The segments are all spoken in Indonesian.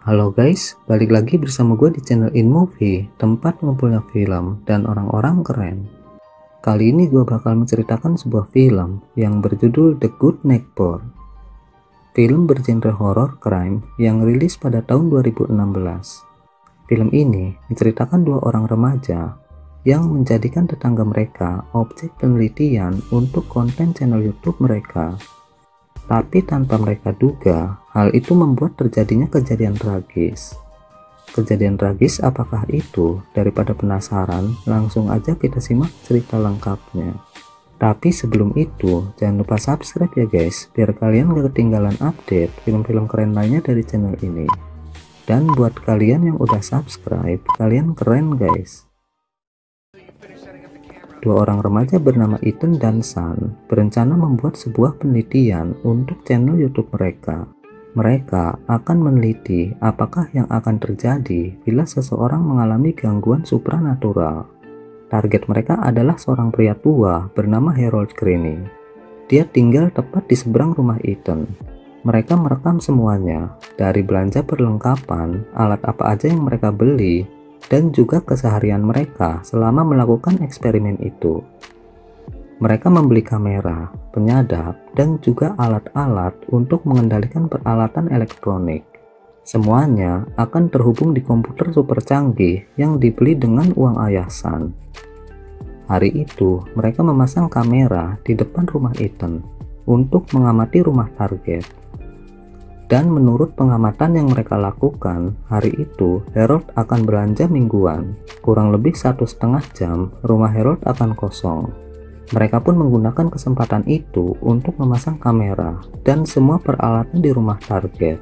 Halo guys, balik lagi bersama gue di channel InMovie, tempat ngumpulnya film dan orang-orang keren. Kali ini gue bakal menceritakan sebuah film yang berjudul The Good Neighbor. Film bergenre horror crime yang rilis pada tahun 2016. Film ini menceritakan dua orang remaja yang menjadikan tetangga mereka objek penelitian untuk konten channel YouTube mereka. Tapi tanpa mereka duga, hal itu membuat terjadinya kejadian tragis. Kejadian tragis apakah itu? Daripada penasaran, langsung aja kita simak cerita lengkapnya. Tapi sebelum itu, jangan lupa subscribe ya guys, biar kalian gak ketinggalan update film-film keren lainnya dari channel ini. Dan buat kalian yang udah subscribe, kalian keren guys. Dua orang remaja bernama Ethan dan Sun berencana membuat sebuah penelitian untuk channel YouTube mereka. Mereka akan meneliti apakah yang akan terjadi bila seseorang mengalami gangguan supranatural. Target mereka adalah seorang pria tua bernama Harold Greene. Dia tinggal tepat di seberang rumah Ethan. Mereka merekam semuanya, dari belanja perlengkapan, alat apa aja yang mereka beli, dan juga keseharian mereka selama melakukan eksperimen itu. Mereka membeli kamera, penyadap, dan juga alat-alat untuk mengendalikan peralatan elektronik. Semuanya akan terhubung di komputer super canggih yang dibeli dengan uang ayah Sun. Hari itu, mereka memasang kamera di depan rumah Ethan untuk mengamati rumah target. Dan menurut pengamatan yang mereka lakukan, hari itu Harold akan belanja mingguan. Kurang lebih 1,5 jam, rumah Harold akan kosong. Mereka pun menggunakan kesempatan itu untuk memasang kamera dan semua peralatan di rumah target.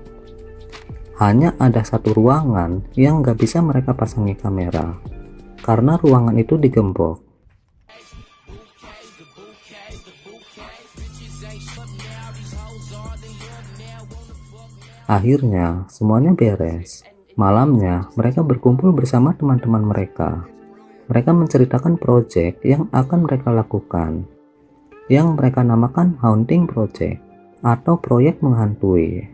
Hanya ada satu ruangan yang gak bisa mereka pasangi kamera, karena ruangan itu digembok. Akhirnya, semuanya beres. Malamnya, mereka berkumpul bersama teman-teman mereka. Mereka menceritakan proyek yang akan mereka lakukan, yang mereka namakan Haunting Project, atau proyek menghantui.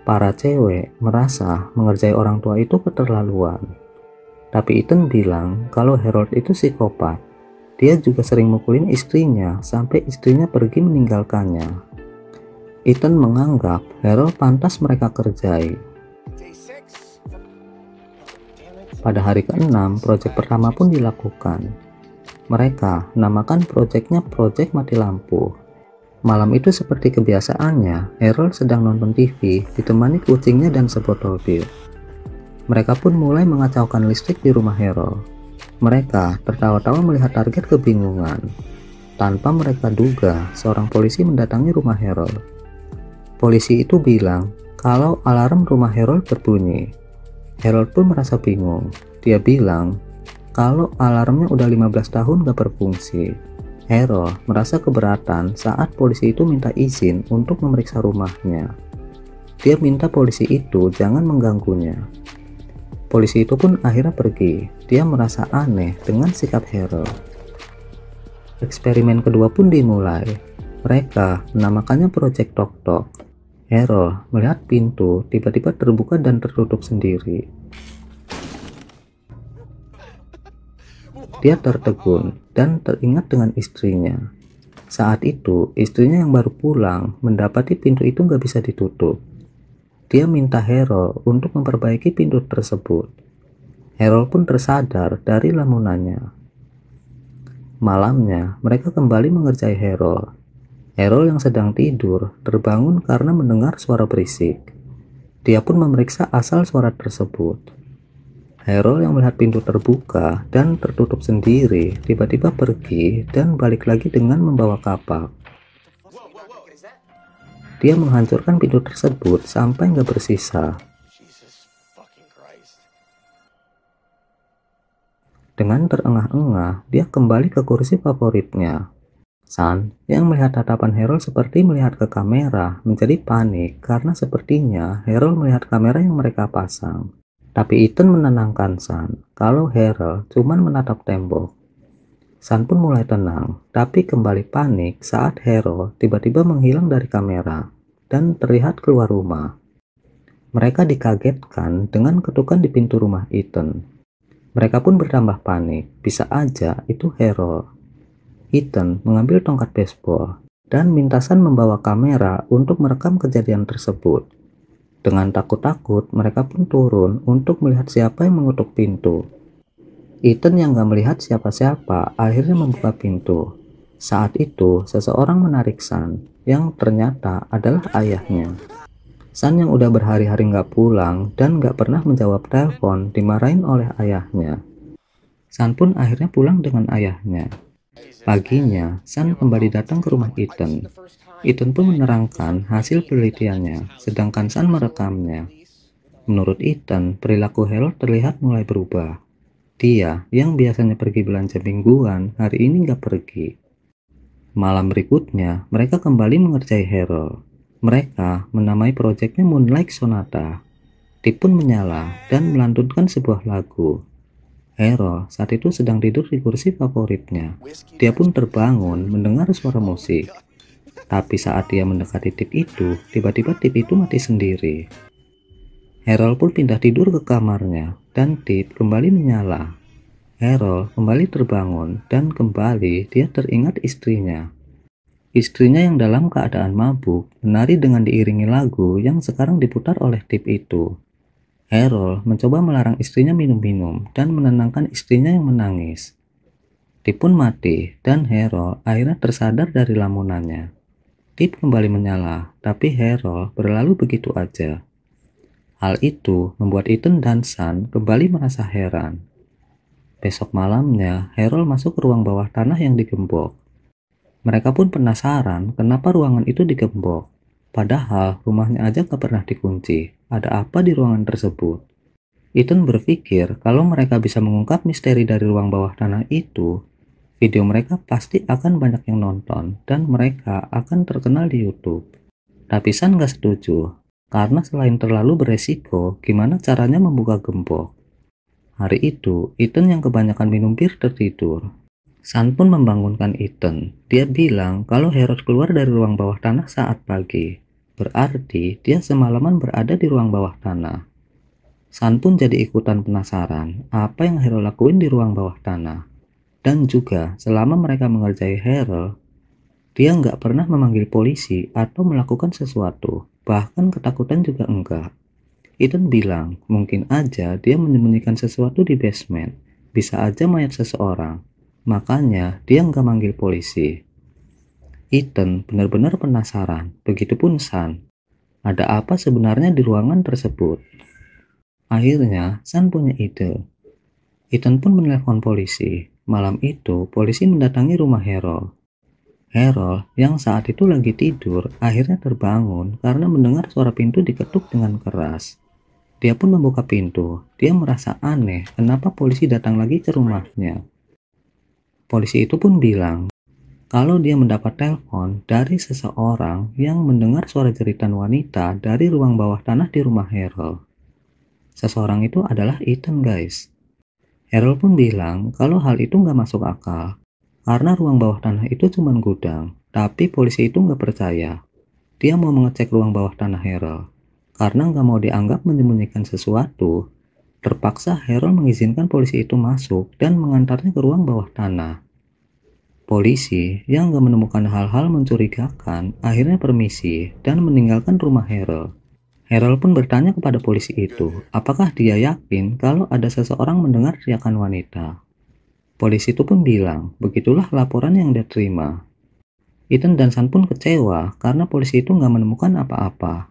Para cewek merasa mengerjai orang tua itu keterlaluan. Tapi Ethan bilang kalau Harold itu psikopat. Dia juga sering mukulin istrinya sampai istrinya pergi meninggalkannya. Ethan menganggap Harold pantas mereka kerjai. Pada hari ke-6, proyek pertama pun dilakukan. Mereka namakan proyeknya Proyek Mati Lampu. Malam itu seperti kebiasaannya, Harold sedang nonton TV ditemani kucingnya dan sebotol bir. Mereka pun mulai mengacaukan listrik di rumah Harold. Mereka tertawa-tawa melihat target kebingungan. Tanpa mereka duga, seorang polisi mendatangi rumah Harold. Polisi itu bilang kalau alarm rumah Harold berbunyi. Harold pun merasa bingung. Dia bilang kalau alarmnya udah 15 tahun gak berfungsi. Harold merasa keberatan saat polisi itu minta izin untuk memeriksa rumahnya. Dia minta polisi itu jangan mengganggunya. Polisi itu pun akhirnya pergi. Dia merasa aneh dengan sikap Harold. Eksperimen kedua pun dimulai. Mereka menamakannya Project Tok Tok. Harold melihat pintu tiba-tiba terbuka dan tertutup sendiri. Dia tertegun dan teringat dengan istrinya. Saat itu, istrinya yang baru pulang mendapati pintu itu gak bisa ditutup. Dia minta Harold untuk memperbaiki pintu tersebut. Harold pun tersadar dari lamunannya. Malamnya, mereka kembali mengerjai Harold. Harold yang sedang tidur terbangun karena mendengar suara berisik. Dia pun memeriksa asal suara tersebut. Harold yang melihat pintu terbuka dan tertutup sendiri tiba-tiba pergi dan balik lagi dengan membawa kapak. Dia menghancurkan pintu tersebut sampai nggak bersisa. Dengan terengah-engah, dia kembali ke kursi favoritnya. Sun, yang melihat tatapan Harold seperti melihat ke kamera, menjadi panik karena sepertinya Harold melihat kamera yang mereka pasang. Tapi Ethan menenangkan Sun kalau Harold cuma menatap tembok. Sun pun mulai tenang, tapi kembali panik saat Harold tiba-tiba menghilang dari kamera dan terlihat keluar rumah. Mereka dikagetkan dengan ketukan di pintu rumah Ethan. Mereka pun bertambah panik, bisa aja itu Harold. Ethan mengambil tongkat baseball dan minta Sun membawa kamera untuk merekam kejadian tersebut. Dengan takut-takut, mereka pun turun untuk melihat siapa yang mengetuk pintu. Ethan yang gak melihat siapa-siapa akhirnya membuka pintu. Saat itu, seseorang menarik Sun, yang ternyata adalah ayahnya. Sun yang udah berhari-hari gak pulang dan gak pernah menjawab telepon dimarahin oleh ayahnya. Sun pun akhirnya pulang dengan ayahnya. Paginya, Sun kembali datang ke rumah Ethan. Ethan pun menerangkan hasil penelitiannya, sedangkan Sun merekamnya. Menurut Ethan, perilaku Harold terlihat mulai berubah. Dia yang biasanya pergi belanja mingguan, hari ini nggak pergi. Malam berikutnya, mereka kembali mengerjai Harold. Mereka menamai proyeknya Moonlight Sonata. Tip pun menyala dan melantunkan sebuah lagu. Harold saat itu sedang tidur di kursi favoritnya. Dia pun terbangun mendengar suara musik. Tapi saat dia mendekati tip itu, tiba-tiba tip itu mati sendiri. Harold pun pindah tidur ke kamarnya, dan tip kembali menyala. Harold kembali terbangun, dan kembali dia teringat istrinya. Istrinya yang dalam keadaan mabuk, menari dengan diiringi lagu yang sekarang diputar oleh tip itu. Harold mencoba melarang istrinya minum-minum, dan menenangkan istrinya yang menangis. Tip pun mati, dan Harold akhirnya tersadar dari lamunannya. Tip kembali menyala, tapi Harold berlalu begitu aja. Hal itu membuat Ethan dan Sun kembali merasa heran. Besok malamnya, Harold masuk ke ruang bawah tanah yang digembok. Mereka pun penasaran kenapa ruangan itu digembok. Padahal rumahnya aja gak pernah dikunci. Ada apa di ruangan tersebut? Ethan berpikir kalau mereka bisa mengungkap misteri dari ruang bawah tanah itu, video mereka pasti akan banyak yang nonton dan mereka akan terkenal di YouTube. Tapi Sun gak setuju. Karena selain terlalu beresiko, gimana caranya membuka gembok? Hari itu, Ethan yang kebanyakan minum bir tertidur. Sun pun membangunkan Ethan. Dia bilang kalau Harold keluar dari ruang bawah tanah saat pagi. Berarti dia semalaman berada di ruang bawah tanah. Sun pun jadi ikutan penasaran apa yang Harold lakuin di ruang bawah tanah. Dan juga selama mereka mengerjai Harold, dia nggak pernah memanggil polisi atau melakukan sesuatu. Bahkan ketakutan juga enggak. Ethan bilang, mungkin aja dia menyembunyikan sesuatu di basement. Bisa aja mayat seseorang. Makanya dia nggak manggil polisi. Ethan benar-benar penasaran. Begitupun Sun. Ada apa sebenarnya di ruangan tersebut? Akhirnya Sun punya ide. Ethan pun menelepon polisi. Malam itu polisi mendatangi rumah Harold. Harold yang saat itu lagi tidur akhirnya terbangun karena mendengar suara pintu diketuk dengan keras. Dia pun membuka pintu. Dia merasa aneh kenapa polisi datang lagi ke rumahnya. Polisi itu pun bilang kalau dia mendapat telepon dari seseorang yang mendengar suara jeritan wanita dari ruang bawah tanah di rumah Harold. Seseorang itu adalah Ethan, guys. Harold pun bilang kalau hal itu nggak masuk akal. Karena ruang bawah tanah itu cuma gudang, tapi polisi itu nggak percaya. Dia mau mengecek ruang bawah tanah Harold. Karena nggak mau dianggap menyembunyikan sesuatu, terpaksa Harold mengizinkan polisi itu masuk dan mengantarnya ke ruang bawah tanah. Polisi yang nggak menemukan hal-hal mencurigakan akhirnya permisi dan meninggalkan rumah Harold. Harold pun bertanya kepada polisi itu, apakah dia yakin kalau ada seseorang mendengar teriakan wanita. Polisi itu pun bilang, begitulah laporan yang dia terima. Ethan dan Sun pun kecewa karena polisi itu nggak menemukan apa-apa.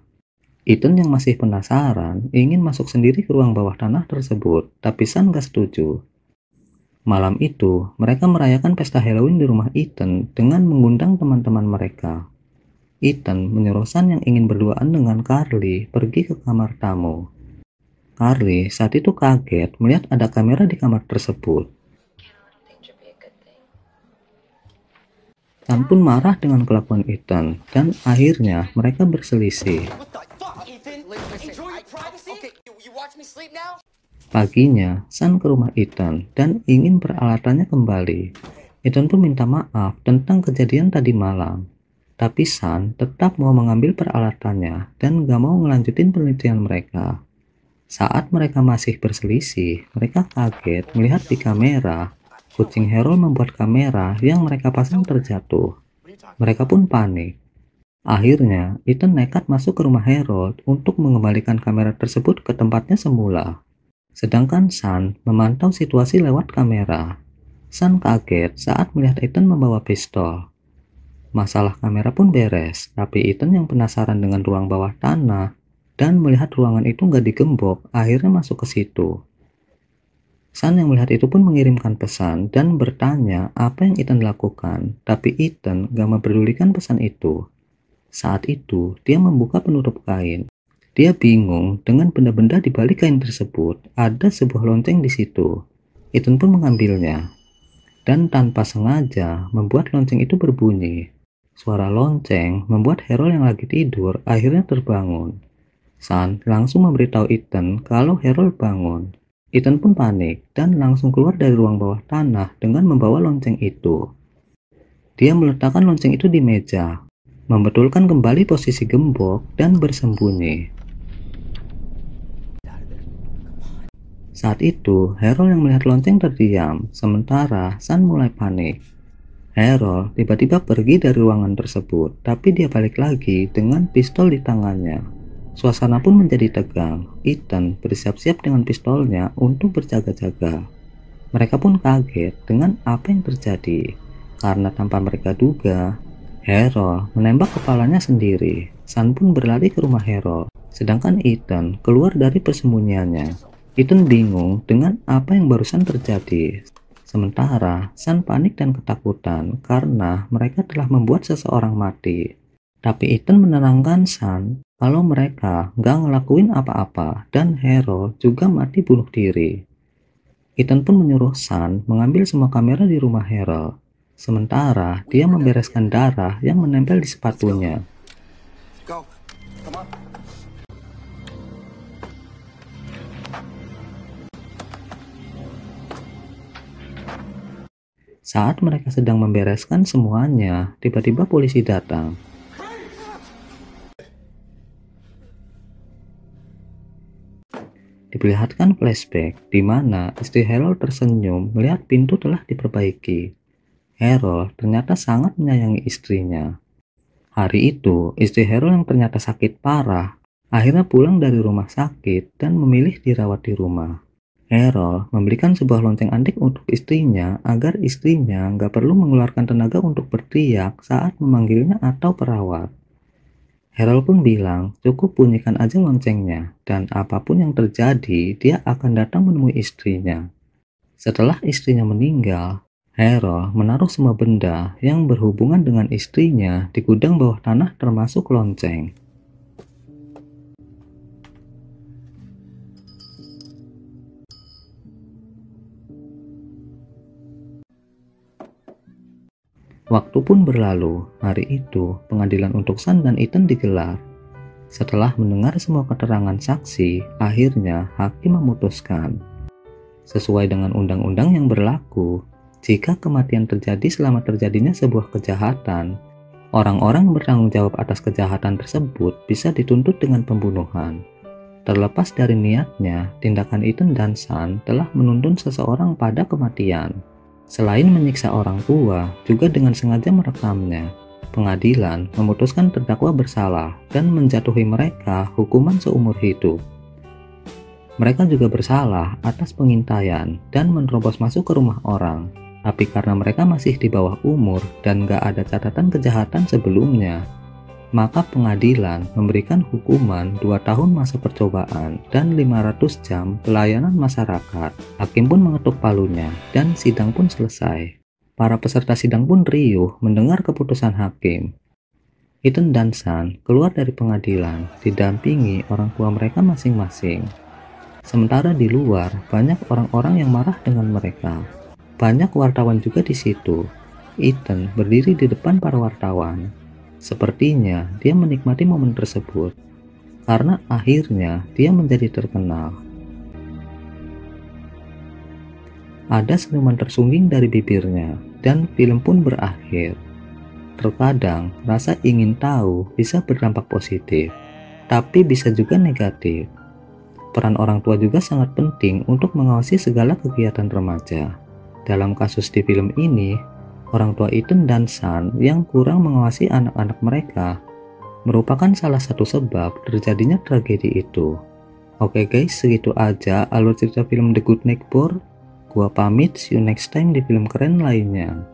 Ethan yang masih penasaran ingin masuk sendiri ke ruang bawah tanah tersebut, tapi Sun nggak setuju. Malam itu, mereka merayakan pesta Halloween di rumah Ethan dengan mengundang teman-teman mereka. Ethan menyuruh Sun yang ingin berduaan dengan Carly pergi ke kamar tamu. Carly saat itu kaget melihat ada kamera di kamar tersebut. Sun pun marah dengan kelakuan Ethan dan akhirnya mereka berselisih. Paginya, Sun ke rumah Ethan dan ingin peralatannya kembali. Ethan pun minta maaf tentang kejadian tadi malam. Tapi Sun tetap mau mengambil peralatannya dan gak mau ngelanjutin penelitian mereka. Saat mereka masih berselisih, mereka kaget melihat di kamera, kucing Harold membuat kamera yang mereka pasang terjatuh. Mereka pun panik. Akhirnya, Ethan nekat masuk ke rumah Harold untuk mengembalikan kamera tersebut ke tempatnya semula. Sedangkan Sun memantau situasi lewat kamera. Sun kaget saat melihat Ethan membawa pistol. Masalah kamera pun beres, tapi Ethan yang penasaran dengan ruang bawah tanah dan melihat ruangan itu nggak digembok, akhirnya masuk ke situ. Sun yang melihat itu pun mengirimkan pesan dan bertanya apa yang Ethan lakukan, tapi Ethan gak mempedulikan pesan itu. Saat itu, dia membuka penutup kain. Dia bingung dengan benda-benda di balik kain tersebut. Ada sebuah lonceng di situ. Ethan pun mengambilnya, dan tanpa sengaja membuat lonceng itu berbunyi. Suara lonceng membuat Harold yang lagi tidur akhirnya terbangun. Sun langsung memberitahu Ethan kalau Harold bangun. Ethan pun panik dan langsung keluar dari ruang bawah tanah dengan membawa lonceng itu. Dia meletakkan lonceng itu di meja, membetulkan kembali posisi gembok dan bersembunyi. Saat itu, Harold yang melihat lonceng terdiam, sementara Sun mulai panik. Harold tiba-tiba pergi dari ruangan tersebut, tapi dia balik lagi dengan pistol di tangannya. Suasana pun menjadi tegang. Ethan bersiap-siap dengan pistolnya untuk berjaga-jaga. Mereka pun kaget dengan apa yang terjadi, karena tanpa mereka duga, Harold menembak kepalanya sendiri. Sun pun berlari ke rumah Harold, sedangkan Ethan keluar dari persembunyiannya. Ethan bingung dengan apa yang barusan terjadi. Sementara Sun panik dan ketakutan karena mereka telah membuat seseorang mati. Tapi Ethan menenangkan Sun kalau mereka nggak ngelakuin apa-apa dan Harold juga mati bunuh diri. Ethan pun menyuruh Sun mengambil semua kamera di rumah Harold. Sementara dia membereskan darah yang menempel di sepatunya. Saat mereka sedang membereskan semuanya, tiba-tiba polisi datang. Diperlihatkan flashback di mana istri Harold tersenyum melihat pintu telah diperbaiki. Harold ternyata sangat menyayangi istrinya. Hari itu, istri Harold yang ternyata sakit parah, akhirnya pulang dari rumah sakit dan memilih dirawat di rumah. Harold membelikan sebuah lonceng antik untuk istrinya agar istrinya nggak perlu mengeluarkan tenaga untuk berteriak saat memanggilnya atau perawat. Harold pun bilang cukup bunyikan aja loncengnya dan apapun yang terjadi dia akan datang menemui istrinya. Setelah istrinya meninggal, Harold menaruh semua benda yang berhubungan dengan istrinya di gudang bawah tanah termasuk lonceng. Waktu pun berlalu. Hari itu, pengadilan untuk Sun dan Ethan digelar. Setelah mendengar semua keterangan saksi, akhirnya hakim memutuskan. Sesuai dengan undang-undang yang berlaku, jika kematian terjadi selama terjadinya sebuah kejahatan, orang-orang yang bertanggung jawab atas kejahatan tersebut bisa dituntut dengan pembunuhan. Terlepas dari niatnya, tindakan Ethan dan Sun telah menuntun seseorang pada kematian. Selain menyiksa orang tua, juga dengan sengaja merekamnya. Pengadilan memutuskan terdakwa bersalah dan menjatuhi mereka hukuman seumur hidup. Mereka juga bersalah atas pengintaian dan menerobos masuk ke rumah orang. Tapi karena mereka masih di bawah umur dan gak ada catatan kejahatan sebelumnya, maka pengadilan memberikan hukuman 2 tahun masa percobaan dan 500 jam pelayanan masyarakat. Hakim pun mengetuk palunya dan sidang pun selesai. Para peserta sidang pun riuh mendengar keputusan hakim. Ethan dan Sun keluar dari pengadilan didampingi orang tua mereka masing-masing. Sementara di luar banyak orang-orang yang marah dengan mereka. Banyak wartawan juga di situ. Ethan berdiri di depan para wartawan. Sepertinya dia menikmati momen tersebut, karena akhirnya dia menjadi terkenal. Ada senyuman tersungging dari bibirnya, dan film pun berakhir. Terkadang, rasa ingin tahu bisa berdampak positif, tapi bisa juga negatif. Peran orang tua juga sangat penting untuk mengawasi segala kegiatan remaja. Dalam kasus di film ini, orang tua Ethan dan Sun yang kurang mengawasi anak-anak mereka merupakan salah satu sebab terjadinya tragedi itu. Oke guys, segitu aja alur cerita film The Good Neighbor. Gua pamit, see you next time di film keren lainnya.